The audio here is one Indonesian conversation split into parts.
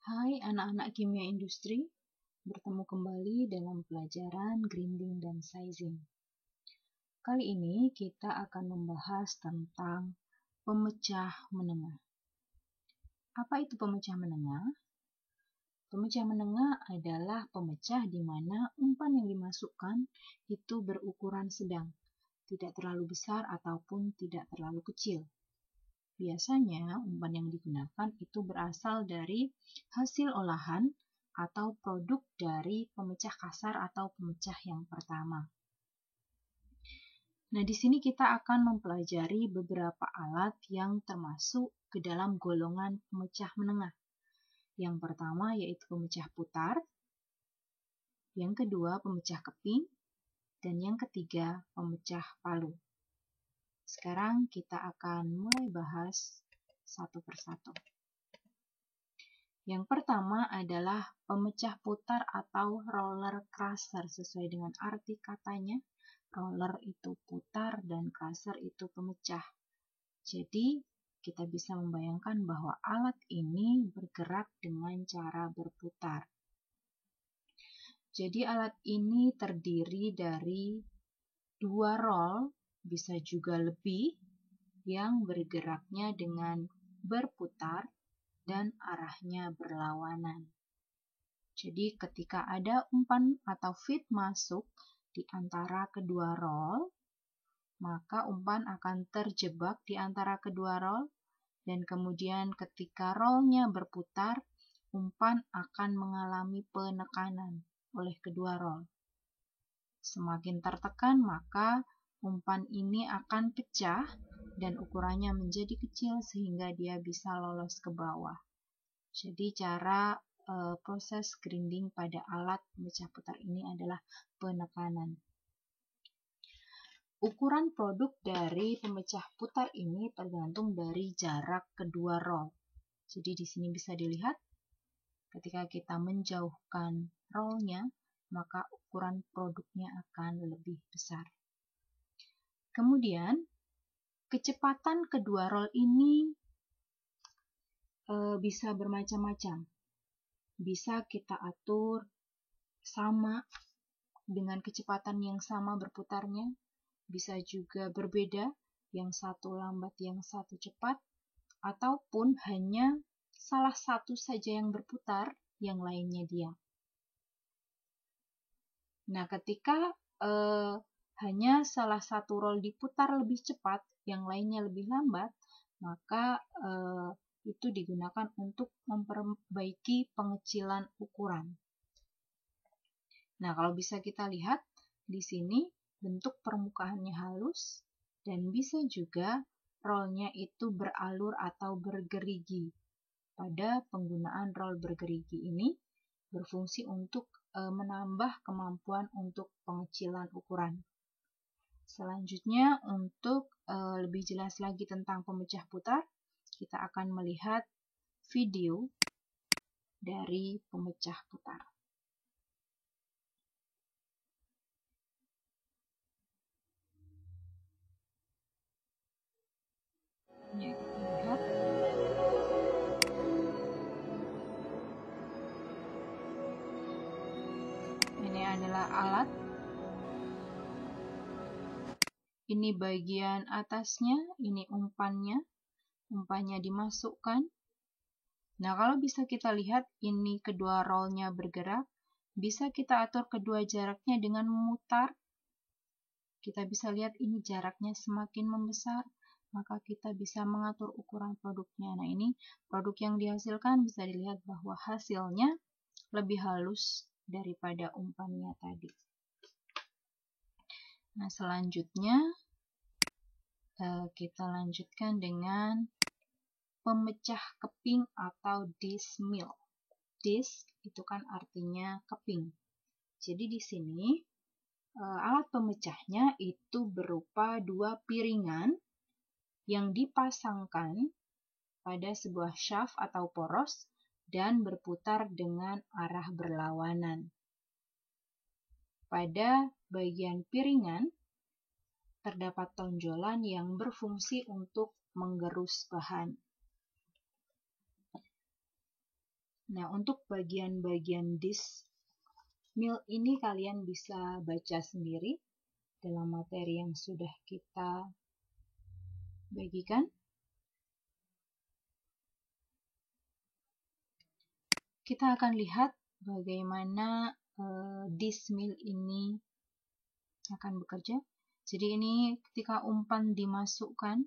Hai anak-anak kimia industri, bertemu kembali dalam pelajaran grinding dan sizing. Kali ini kita akan membahas tentang pemecah menengah. Apa itu pemecah menengah? Pemecah menengah adalah pemecah di mana umpan yang dimasukkan itu berukuran sedang, tidak terlalu besar ataupun tidak terlalu kecil. Biasanya umpan yang digunakan itu berasal dari hasil olahan atau produk dari pemecah kasar atau pemecah yang pertama. Nah, di sini kita akan mempelajari beberapa alat yang termasuk ke dalam golongan pemecah menengah. Yang pertama yaitu pemecah putar, yang kedua pemecah keping, dan yang ketiga pemecah palu. Sekarang kita akan mulai bahas satu persatu. Yang pertama adalah pemecah putar atau roller crusher. Sesuai dengan arti katanya, roller itu putar dan crusher itu pemecah. Jadi, kita bisa membayangkan bahwa alat ini bergerak dengan cara berputar. Jadi, alat ini terdiri dari dua roll, bisa juga lebih, yang bergeraknya dengan berputar dan arahnya berlawanan. Jadi ketika ada umpan atau feed masuk di antara kedua roll, maka umpan akan terjebak di antara kedua roll, dan kemudian ketika rollnya berputar, umpan akan mengalami penekanan oleh kedua roll. Semakin tertekan, maka umpan ini akan pecah dan ukurannya menjadi kecil sehingga dia bisa lolos ke bawah. Jadi cara proses grinding pada alat pemecah putar ini adalah penekanan. Ukuran produk dari pemecah putar ini tergantung dari jarak kedua roll. Jadi di sini bisa dilihat ketika kita menjauhkan rollnya, maka ukuran produknya akan lebih besar. Kemudian, kecepatan kedua roll ini bisa bermacam-macam. Bisa kita atur sama dengan kecepatan yang sama berputarnya, bisa juga berbeda, yang satu lambat, yang satu cepat, ataupun hanya salah satu saja yang berputar, yang lainnya diam. Nah, ketika hanya salah satu roll diputar lebih cepat, yang lainnya lebih lambat, maka itu digunakan untuk memperbaiki pengecilan ukuran. Nah, kalau bisa kita lihat di sini bentuk permukaannya halus dan bisa juga rollnya itu beralur atau bergerigi. Pada penggunaan roll bergerigi ini berfungsi untuk menambah kemampuan untuk pengecilan ukuran. Selanjutnya, untuk lebih jelas lagi tentang pemecah putar, kita akan melihat video dari pemecah putar. Ya, kita lihat. Ini adalah alat. Ini bagian atasnya, ini umpannya. Umpannya dimasukkan. Nah, kalau bisa kita lihat, ini kedua rollnya bergerak. Bisa kita atur kedua jaraknya dengan memutar. Kita bisa lihat ini jaraknya semakin membesar, maka kita bisa mengatur ukuran produknya. Nah, ini produk yang dihasilkan bisa dilihat bahwa hasilnya lebih halus daripada umpannya tadi. Nah, selanjutnya kita lanjutkan dengan pemecah keping atau disc mill. Disc itu kan artinya keping. Jadi di sini alat pemecahnya itu berupa dua piringan yang dipasangkan pada sebuah shaft atau poros dan berputar dengan arah berlawanan. Pada bagian piringan terdapat tonjolan yang berfungsi untuk menggerus bahan. Nah, untuk bagian-bagian disk mill ini kalian bisa baca sendiri dalam materi yang sudah kita bagikan. Kita akan lihat bagaimana disk mill ini akan bekerja. Jadi ini ketika umpan dimasukkan,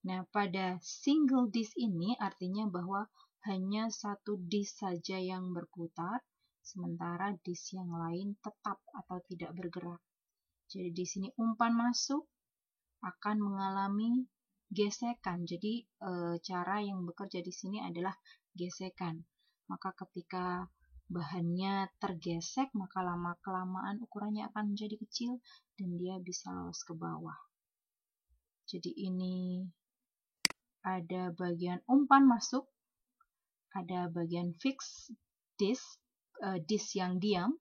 nah pada single disk ini artinya bahwa hanya satu disk saja yang berputar, sementara disk yang lain tetap atau tidak bergerak. Jadi di sini umpan masuk akan mengalami gesekan. Jadi cara yang bekerja di sini adalah gesekan. Maka ketika bahannya tergesek, maka lama-kelamaan ukurannya akan menjadi kecil dan dia bisa lolos ke bawah. Jadi ini ada bagian umpan masuk, ada bagian fixed disk, disk yang diam,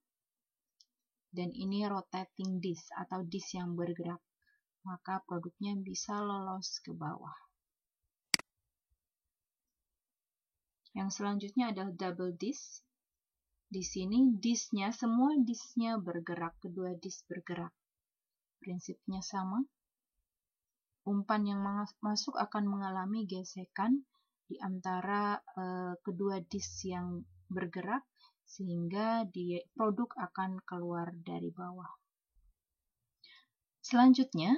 dan ini rotating disk atau disk yang bergerak. Maka produknya bisa lolos ke bawah. Yang selanjutnya adalah double disk. Di sini disknya, semua disknya bergerak, kedua disk bergerak. Prinsipnya sama. Umpan yang masuk akan mengalami gesekan di antara kedua disk yang bergerak, sehingga produk akan keluar dari bawah. Selanjutnya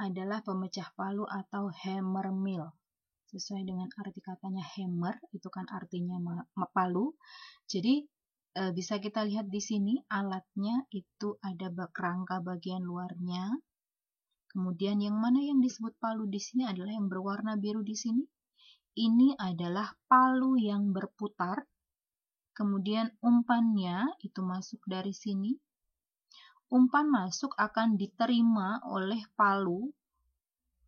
adalah pemecah palu atau hammer mill. Sesuai dengan arti katanya hammer, itu kan artinya palu. Jadi bisa kita lihat di sini alatnya itu ada kerangka bagian luarnya. Kemudian yang mana yang disebut palu di sini adalah yang berwarna biru di sini. Ini adalah palu yang berputar. Kemudian umpannya itu masuk dari sini. Umpan masuk akan diterima oleh palu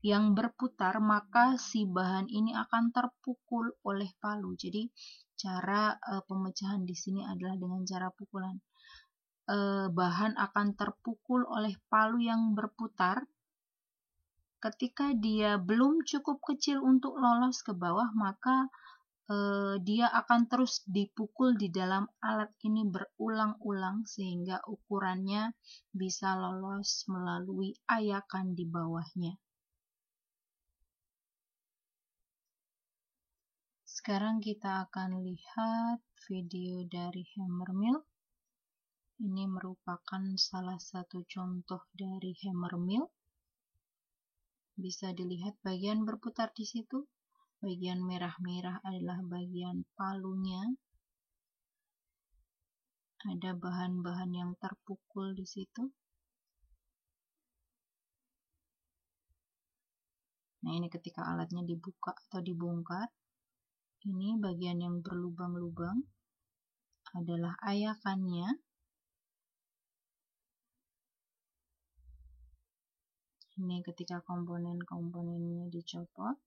yang berputar, maka si bahan ini akan terpukul oleh palu. Jadi cara pemecahan di sini adalah dengan cara pukulan. Bahan akan terpukul oleh palu yang berputar. Ketika dia belum cukup kecil untuk lolos ke bawah, maka dia akan terus dipukul di dalam alat ini berulang-ulang sehingga ukurannya bisa lolos melalui ayakan di bawahnya. Sekarang kita akan lihat video dari hammer mill. Ini merupakan salah satu contoh dari hammer mill. Bisa dilihat bagian berputar di situ. Bagian merah-merah adalah bagian palunya. Ada bahan-bahan yang terpukul di situ. Nah, ini ketika alatnya dibuka atau dibongkar. Ini bagian yang berlubang-lubang adalah ayakannya. Ini ketika komponen-komponennya dicopot.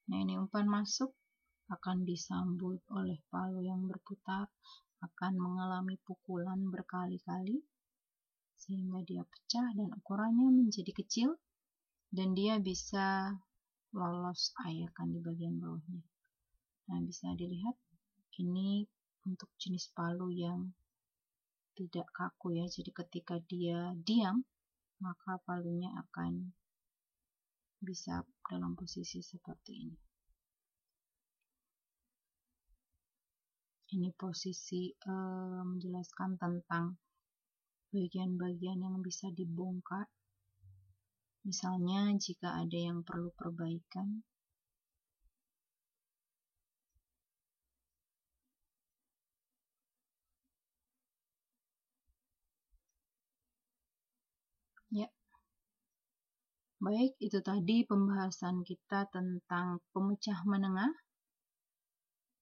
Nah, ini umpan masuk akan disambut oleh palu yang berputar, akan mengalami pukulan berkali-kali sehingga dia pecah dan ukurannya menjadi kecil dan dia bisa lolos ayakan di bagian bawahnya. Nah, bisa dilihat ini untuk jenis palu yang tidak kaku ya, jadi ketika dia diam maka palunya akan bisa dalam posisi seperti ini. Ini posisi menjelaskan tentang bagian-bagian yang bisa dibongkar. Misalnya jika ada yang perlu perbaikan. Ya. Baik, itu tadi pembahasan kita tentang pemecah menengah.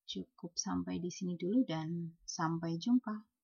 Cukup sampai di sini dulu dan sampai jumpa.